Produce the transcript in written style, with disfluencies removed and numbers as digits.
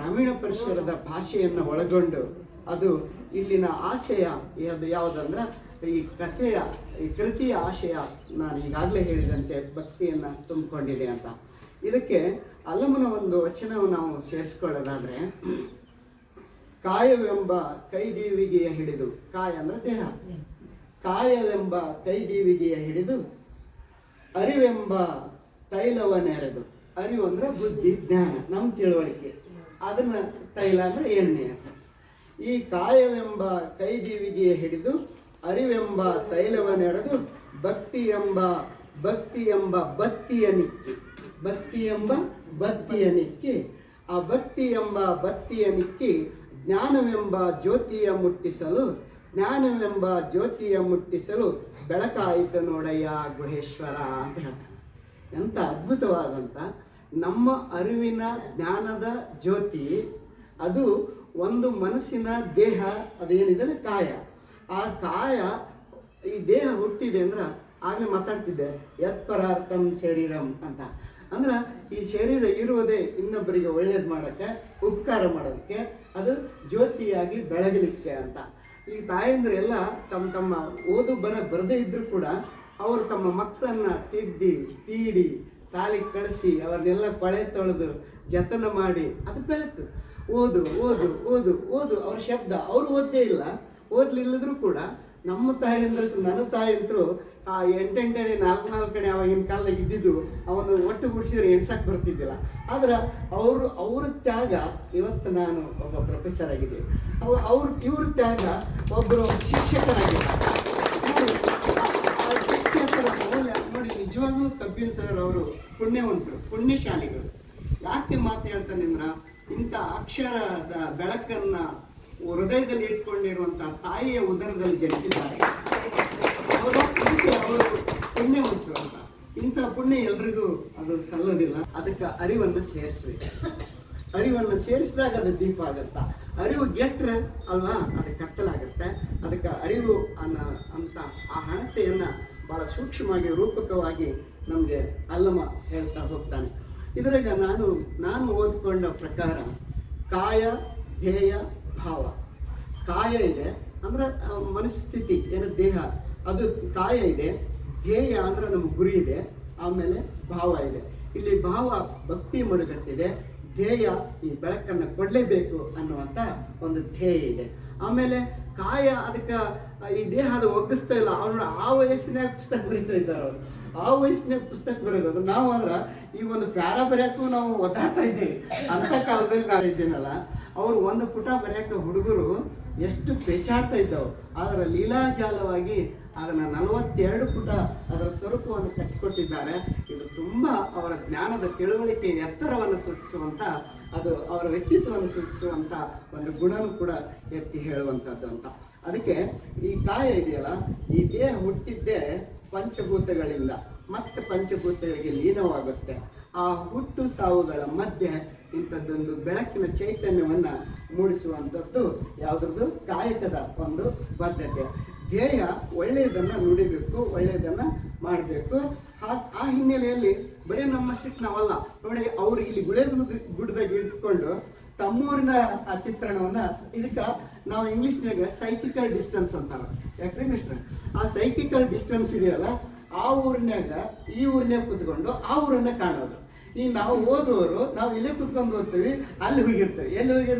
ಗ್ರಾಮೀಣ ಪರಿಸರದ ಭಾಷೆಯನ್ನು ಒಳಗೊಂಡು ಅದು ಇಲ್ಲಿನ ಆಶಯ ಅದು ಯಾವುದಂದ್ರೆ ಈ ಕೃತಿಯ ಆಶಯ ನಾನು ಈಗಾಗಲೇ ಹೇಳಿದಂತೆ ಭಕ್ತಿಯನ್ನು ತುಂಬಿಕೊಂಡಿದೆ ಅಂತ. ಇದಕ್ಕೆ ಅಲ್ಲಮನ ಒಂದು ವಚನವನ್ನು ನಾವು ಸೇರಿಸ್ಕೊಳ್ಳೋದಾದರೆ, ಕಾಯವೆಂಬ ಕೈದೀವಿಗೆಯ ಹಿಡಿದು, ಕಾಯ ಅಂದರೆ ದೇಹ, ಕಾಯವೆಂಬ ಕೈದೀವಿಗೆಯ ಹಿಡಿದು ಅರಿವೆಂಬ ತೈಲವ ನೆರೆದು, ಅರಿವು ಅಂದರೆ ಬುದ್ಧಿ ಜ್ಞಾನ ನಮ್ಮ ತಿಳುವಳಿಕೆ, ಅದನ್ನು ತೈಲ ಅಂದರೆ ಎಣ್ಣೆ ಅಂತ. ಈ ಕಾಯವೆಂಬ ಕೈದೀವಿಗೆಯ ಹಿಡಿದು ಅರಿವೆಂಬ ತೈಲವ ನೆರೆದು ಭಕ್ತಿ ಎಂಬ ಬತ್ತಿಯ ನಿಕ್ಕಿ ಆ ಭಕ್ತಿ ಎಂಬ ಬತ್ತಿಯ ನಿಕ್ಕಿ ಜ್ಞಾನವೆಂಬ ಜ್ಯೋತಿಯ ಮುಟ್ಟಿಸಲು ಬೆಳಕಾಯಿತು ನೋಡಯ್ಯ ಗುಹೇಶ್ವರ ಅಂತ ಹೇಳ್ತಾರೆ. ಎಂಥ ಅದ್ಭುತವಾದಂಥ ನಮ್ಮ ಅರಿವಿನ ಜ್ಞಾನದ ಜ್ಯೋತಿ ಅದು ಒಂದು ಮನಸ್ಸಿನ ದೇಹ, ಅದೇನಿದೆ ಕಾಯ. ಆ ಕಾಯ, ಈ ದೇಹ ಹುಟ್ಟಿದೆ ಅಂದ್ರೆ ಆಗಲೇ ಮಾತಾಡ್ತಿದ್ದೆ, ಯತ್ಪರಾರ್ಥಂ ಶರೀರಂ ಅಂತ. ಅಂದ್ರೆ ಈ ಶರೀರ ಇರುವುದೇ ಇನ್ನೊಬ್ಬರಿಗೆ ಒಳ್ಳೇದು ಮಾಡೋಕ್ಕೆ, ಉಪಕಾರ ಮಾಡೋದಕ್ಕೆ, ಅದು ಜ್ಯೋತಿಯಾಗಿ ಬೆಳಗಲಿಕ್ಕೆ ಅಂತ. ಈ ತಾಯಂದ್ರೆಲ್ಲ ತಮ್ಮ ಓದು ಬರದೇ ಇದ್ದರೂ ಕೂಡ ಅವರು ತಮ್ಮ ಮಕ್ಕಳನ್ನು ತೀಡಿ ಸಾಲಿಗೆ ಕಳಿಸಿ ಅವ್ರನ್ನೆಲ್ಲ ಕೊಳೆ ತೊಳೆದು ಜತನ ಮಾಡಿ ಅದು ಬೆಳಕು. ಓದು ಓದು ಓದು ಓದು ಅವ್ರ ಶಬ್ದ, ಅವರು ಓದ್ದೇ ಇಲ್ಲ, ಓದ್ಲಿಲ್ಲದ್ರೂ ಕೂಡ ನಮ್ಮ ತಾಯಂದ್ರು, ನನ್ನ ತಾಯಂತರು ಆ 8 ಅಡಿ 4 ಅವಾಗಿನ ಕಾಲದಾಗ ಇದ್ದಿದ್ದು ಅವನು ಒಟ್ಟು ಗುಡಿಸಿದ್ರೆ ಎಣ್ಸಕ್ಕೆ ಬರ್ತಿದ್ದಿಲ್ಲ. ಆದ್ರೆ ಅವ್ರ ತ್ಯಾಗ, ಇವತ್ತು ನಾನು ಒಬ್ಬ ಪ್ರೊಫೆಸರ್ ಆಗಿದ್ದೀನಿ, ಇವ್ರ ತ್ಯಾಗ ಒಬ್ಬರು ಶಿಕ್ಷಕರಾಗಿದ್ದಾರೆ. ಆ ಶಿಕ್ಷಕರ ಮೌಲ್ಯ ನೋಡಿ, ನಿಜವಾಗ್ಲೂ ಕಬ್ಬಿನ್ ಸರ್ ಅವರು ಪುಣ್ಯವಂತರು, ಪುಣ್ಯಶಾಲಿಗಳು. ಯಾಕೆ ಮಾತು ಹೇಳ್ತಾನೆ ಅಂದ್ರೆ, ಇಂಥ ಅಕ್ಷರದ ಬೆಳಕನ್ನು ಹೃದಯದಲ್ಲಿ ಇಟ್ಕೊಂಡಿರುವಂಥ ತಾಯಿಯ ಉದರದಲ್ಲಿ ಜನಿಸಿದ್ದಾರೆ. ಅವರು ಪುಣ್ಯವಂತರು ಅಂತ. ಇಂಥ ಪುಣ್ಯ ಎಲ್ರಿಗೂ ಅದು ಸಲ್ಲೋದಿಲ್ಲ. ಅದಕ್ಕೆ ಅರಿವನ್ನು ಸೇರಿಸ್ಬೇಕು. ಅರಿವನ್ನು ಸೇರಿಸಿದಾಗ ಅದು ದೀಪ ಆಗುತ್ತಾ. ಅರಿವು ಗೆಟ್ಟರೆ ಅಲ್ವಾ ಅದು ಕತ್ತಲಾಗುತ್ತೆ. ಅದಕ್ಕೆ ಅರಿವು ಅಂತ ಆ ಹಣತೆಯನ್ನು ಭಾಳ ಸೂಕ್ಷ್ಮವಾಗಿ ರೂಪಕವಾಗಿ ನಮಗೆ ಅಲ್ಲಮ ಹೇಳ್ತಾ ಹೋಗ್ತಾನೆ. ಇದರಾಗ ನಾನು ಓದಿಕೊಂಡ ಪ್ರಕಾರ ಕಾಯ, ಧ್ಯೇಯ, ಭಾವ. ಕಾಯ ಇದೆ ಅಂದರೆ ಮನಸ್ಥಿತಿ, ಏನು ದೇಹ, ಅದು ಕಾಯ ಇದೆ. ಧ್ಯೇಯ ಅಂದರೆ ನಮ್ಮ ಗುರಿ ಇದೆ. ಆಮೇಲೆ ಭಾವ ಇದೆ. ಇಲ್ಲಿ ಭಾವ ಭಕ್ತಿ ಮಡುಗಟ್ಟಿದೆ, ಧ್ಯೇಯ ಈ ಬೆಳಕನ್ನು ಕೊಡಲೇಬೇಕು ಅನ್ನುವಂಥ ಒಂದು ಧ್ಯೇಯ ಇದೆ. ಆಮೇಲೆ ಕಾಯ, ಅದಕ್ಕೆ ಈ ದೇಹ ಅದು ಒಗ್ಗಿಸ್ತಾ ಇಲ್ಲ. ಅವನು ಆ ವಯಸ್ಸಿನಾಗ ಪುಸ್ತಕ ಬರೀತಾ ಇದ್ದಾರೆ. ಅವರು ಆ ವಯಸ್ಸಿನಾಗ ಪುಸ್ತಕ ಬರೆಯೋದು. ನಾವು ಅಂದ್ರೆ ಈ ಒಂದು ಪ್ಯಾರ ಬರೆಯೋಕ್ಕೂ ನಾವು ಒದ್ದಾಡ್ತಾ ಇದ್ದೀವಿ. ಅಂಥ ಕಾಲದಲ್ಲಿ ನಾವು ಇದ್ದೀನಲ್ಲ, ಅವರು ಒಂದು ಪುಟ ಬರೆಯೋಕ್ಕೆ ಹುಡುಗರು ಎಷ್ಟು ಪೇಚಾಡ್ತಾ ಇದ್ದವು. ಆದರೆ ಲೀಲಾಜಾಲವಾಗಿ ಅದನ್ನು 42 ಪುಟ ಅದರ ಸ್ವರೂಪವನ್ನು ಕಟ್ಟಿಕೊಟ್ಟಿದ್ದಾರೆ. ಇದು ತುಂಬ ಅವರ ಜ್ಞಾನದ ತಿಳುವಳಿಕೆ ಎತ್ತರವನ್ನು ಸೂಚಿಸುವಂಥ, ಅದು ಅವರ ವ್ಯಕ್ತಿತ್ವವನ್ನು ಸೂಚಿಸುವಂಥ ಒಂದು ಗುಣನೂ ಕೂಡ ಎತ್ತಿ ಹೇಳುವಂಥದ್ದು ಅಂತ. ಅದಕ್ಕೆ ಈ ಕಾಯ ಇದೆಯಲ್ಲ, ಈ ದೇಹ ಹುಟ್ಟಿದ್ದೇ ಪಂಚಭೂತಗಳಿಂದ, ಮತ್ತೆ ಪಂಚಭೂತಗಳಿಗೆ ಲೀನವಾಗುತ್ತೆ. ಆ ಹುಟ್ಟು ಸಾವುಗಳ ಮಧ್ಯೆ ಇಂಥದ್ದೊಂದು ಬೆಳಕಿನ ಚೈತನ್ಯವನ್ನು ಮೂಡಿಸುವಂಥದ್ದು ಯಾವುದ್ರದ್ದು, ಕಾಯಕದ ಒಂದು ಬದ್ಧತೆ. ಧ್ಯೇಯ ಒಳ್ಳೆಯದನ್ನು ನುಡಿಬೇಕು, ಒಳ್ಳೆಯದನ್ನು ಮಾಡಬೇಕು. ಆ ಹಿನ್ನೆಲೆಯಲ್ಲಿ ಬರೀ ನಮ್ಮಷ್ಟಕ್ಕೆ ನಾವಲ್ಲ ನೋಡಿ, ಅವರು ಇಲ್ಲಿ ಗುಡ್ಡದಾಗ ಇಟ್ಕೊಂಡು ತಮ್ಮೂರಿನ ಆ ಚಿತ್ರಣವನ್ನು, ಇದಕ್ಕೆ ನಾವು ಇಂಗ್ಲೀಷ್ನಾಗ ಸೈಕಿಕಲ್ ಡಿಸ್ಟೆನ್ಸ್ ಅಂತಾರೆ. ಯಾಕ್ರಿ ಮಿಸ್ಟರ್, ಆ ಸೈಕಿಕಲ್ ಡಿಸ್ಟೆನ್ಸ್ ಇದೆಯಲ್ಲ, ಆ ಊರಿನಾಗ ಈ ಊರಿನಾಗ ಕೂತ್ಕೊಂಡು ಆ ಊರನ್ನ ಕಾಣೋದು. ಈಗ ನಾವು ಓದುವವರು ನಾವು ಇಲ್ಲೇ ಕೂತ್ಕೊಂಡು ಓದ್ತೀವಿ, ಅಲ್ಲಿ ಹೋಗಿರ್ತೀವಿ. ಎಲ್ಲಿ ಹೋಗಿರ್ತೀವಿ?